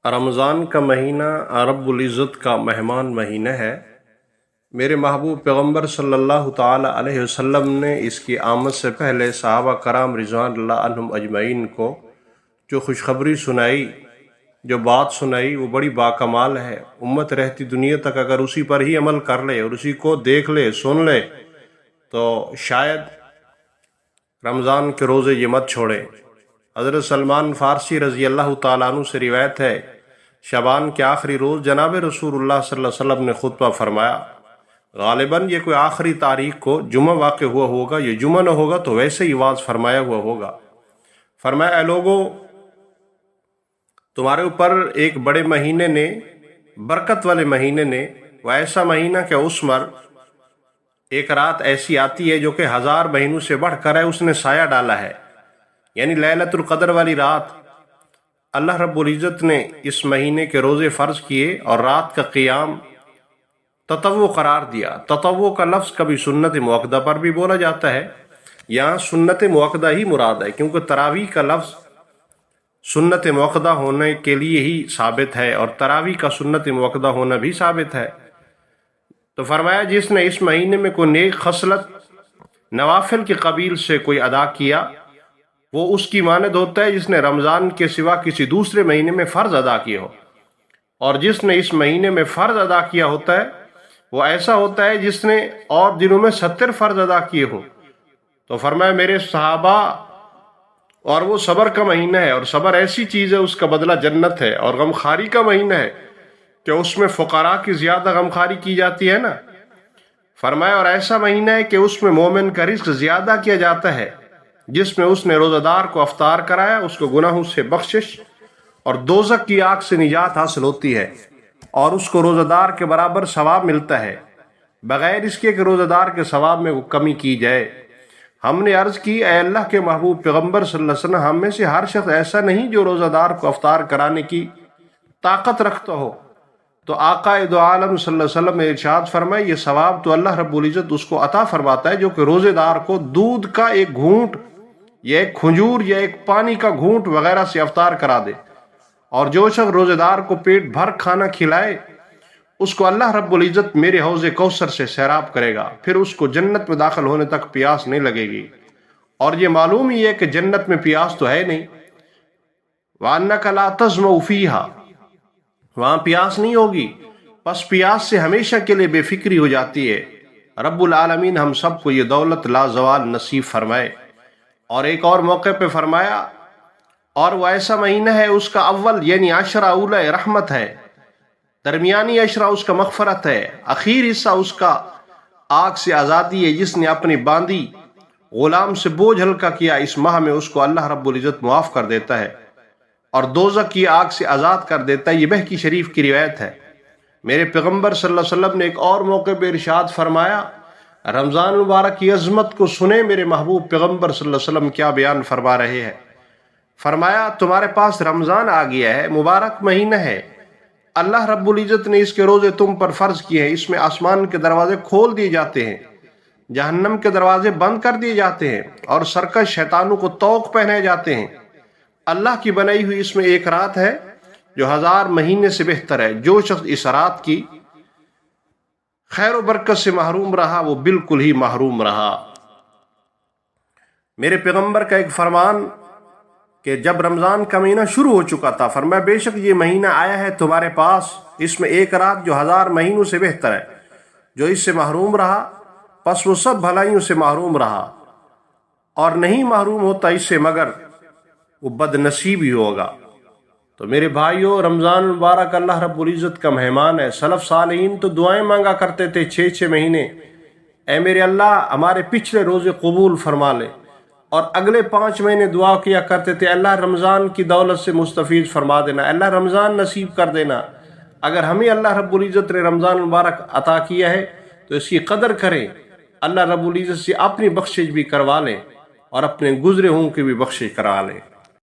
رمضان کا مہینہ رب العزت کا مہمان مہینہ ہے۔ میرے محبوب پیغمبر صلی اللہ تعالیٰ علیہ وسلم نے اس کی آمد سے پہلے صحابہ کرام رضوان اللہ عنہم اجمعین کو جو خوشخبری سنائی، جو بات سنائی، وہ بڑی باکمال ہے۔ امت رہتی دنیا تک اگر اسی پر ہی عمل کر لے اور اسی کو دیکھ لے، سن لے، تو شاید رمضان کے روزے یہ مت چھوڑے۔ حضرت سلمان فارسی رضی اللہ تعالیٰ عنہ سے روایت ہے، شعبان کے آخری روز جناب رسول اللہ صلی اللہ علیہ وسلم نے خطبہ فرمایا۔ غالباً یہ کوئی آخری تاریخ کو جمعہ واقع ہوا ہوگا، یہ جمعہ نہ ہوگا تو ویسے ہی واز فرمایا ہوا ہوگا۔ فرمایا، اے لوگو، تمہارے اوپر ایک بڑے مہینے نے، برکت والے مہینے نے، وہ ایسا مہینہ کہ اس مر ایک رات ایسی آتی ہے جو کہ 1000 مہینوں سے بڑھ کر ہے، اس نے سایہ ڈالا ہے، یعنی لیلۃ القدر والی رات۔ اللہ رب العزت نے اس مہینے کے روزے فرض کیے اور رات کا قیام تطوع قرار دیا۔ تطوع کا لفظ کبھی سنت مؤکدہ پر بھی بولا جاتا ہے، یہاں سنت مؤکدہ ہی مراد ہے، کیونکہ تراویح کا لفظ سنت مؤکدہ ہونے کے لیے ہی ثابت ہے اور تراویح کا سنت مؤکدہ ہونا بھی ثابت ہے۔ تو فرمایا، جس نے اس مہینے میں کوئی نیک خصلت نوافل کے قبیل سے کوئی ادا کیا، وہ اس کی مانند ہوتا ہے جس نے رمضان کے سوا کسی دوسرے مہینے میں فرض ادا کیا ہو، اور جس نے اس مہینے میں فرض ادا کیا ہوتا ہے وہ ایسا ہوتا ہے جس نے اور دنوں میں 70 فرض ادا کیے ہوں۔ تو فرمایا، میرے صحابہ، اور وہ صبر کا مہینہ ہے، اور صبر ایسی چیز ہے اس کا بدلہ جنت ہے، اور غمخواری کا مہینہ ہے کہ اس میں فقراء کی زیادہ غمخواری کی جاتی ہے نا۔ فرمایا، اور ایسا مہینہ ہے کہ اس میں مومن کا رزق زیادہ کیا جاتا ہے، جس میں اس نے روزہ دار کو افطار کرایا، اس کو گناہوں سے بخشش اور دوزخ کی آگ سے نجات حاصل ہوتی ہے، اور اس کو روزہ دار کے برابر ثواب ملتا ہے، بغیر اس کے کہ روزہ دار کے ثواب میں کمی کی جائے۔ ہم نے عرض کی، اے اللہ کے محبوب پیغمبر صلی اللہ علیہ وسلم، ہم میں سے ہر شخص ایسا نہیں جو روزہ دار کو افطار کرانے کی طاقت رکھتا ہو۔ تو آقا دو عالم صلی اللہ علیہ وسلم نے ارشاد فرمایا، یہ ثواب تو اللہ رب العزت اس کو عطا فرماتا ہے جو کہ روزے دار کو دودھ کا ایک گھونٹ یا ایک کھجور یا ایک پانی کا گھونٹ وغیرہ سے افطار کرا دے، اور جو شخص روزے دار کو پیٹ بھر کھانا کھلائے، اس کو اللہ رب العزت میرے حوض کوثر سے سیراب کرے گا، پھر اس کو جنت میں داخل ہونے تک پیاس نہیں لگے گی۔ اور یہ معلوم ہی ہے کہ جنت میں پیاس تو ہے نہیں، وَأَنَّكَ لَا تَظْمَأُ فِيهَا، وہاں پیاس نہیں ہوگی، پس پیاس سے ہمیشہ کے لیے بے فکری ہو جاتی ہے۔ رب العالمین ہم سب کو یہ دولت لا زوال نصیب فرمائے۔ اور ایک اور موقع پہ فرمایا، اور وہ ایسا مہینہ ہے اس کا اول یعنی عشرہ اولا رحمت ہے، درمیانی عشرہ اس کا مغفرت ہے، اخیر حصہ اس کا آگ سے آزادی ہے۔ جس نے اپنی باندی غلام سے بوجھ ہلکا کیا، اس ماہ میں اس کو اللہ رب العزت معاف کر دیتا ہے اور دوزخ کی آگ سے آزاد کر دیتا ہے۔ یہ بہقی شریف کی روایت ہے۔ میرے پیغمبر صلی اللہ علیہ وسلم نے ایک اور موقع پہ ارشاد فرمایا، رمضان مبارک کی عظمت کو سنیں، میرے محبوب پیغمبر صلی اللہ علیہ وسلم کیا بیان فرما رہے ہیں۔ فرمایا، تمہارے پاس رمضان آ گیا ہے، مبارک مہینہ ہے، اللہ رب العزت نے اس کے روزے تم پر فرض کیے ہیں، اس میں آسمان کے دروازے کھول دیے جاتے ہیں، جہنم کے دروازے بند کر دیے جاتے ہیں، اور سرکش شیطانوں کو طوق پہنائے جاتے ہیں۔ اللہ کی بنائی ہوئی اس میں ایک رات ہے جو 1000 مہینے سے بہتر ہے۔ جو شخص اس رات کی خیر و برکت سے محروم رہا، وہ بالکل ہی محروم رہا۔ میرے پیغمبر کا ایک فرمان کہ جب رمضان کا مہینہ شروع ہو چکا تھا، فرمایا، بے شک یہ مہینہ آیا ہے تمہارے پاس، اس میں ایک رات جو 1000 مہینوں سے بہتر ہے، جو اس سے محروم رہا پس وہ سب بھلائیوں سے محروم رہا، اور نہیں محروم ہوتا اس سے مگر وہ بد نصیب ہی ہوگا۔ تو میرے بھائیوں، رمضان مبارک اللہ رب العزت کا مہمان ہے۔ سلف صالحین تو دعائیں مانگا کرتے تھے 6 مہینے، اے میرے اللہ ہمارے پچھلے روزے قبول فرما لے، اور اگلے 5 مہینے دعا کیا کرتے تھے، اللہ رمضان کی دولت سے مستفید فرما دینا، اللہ رمضان نصیب کر دینا۔ اگر ہمیں اللہ رب العزت نے رمضان مبارک عطا کیا ہے تو اس کی قدر کریں، اللہ رب العزت سے اپنی بخشش بھی کروا لیں اور اپنے گزرے ہوں کی بھی بخشش کروا لیں۔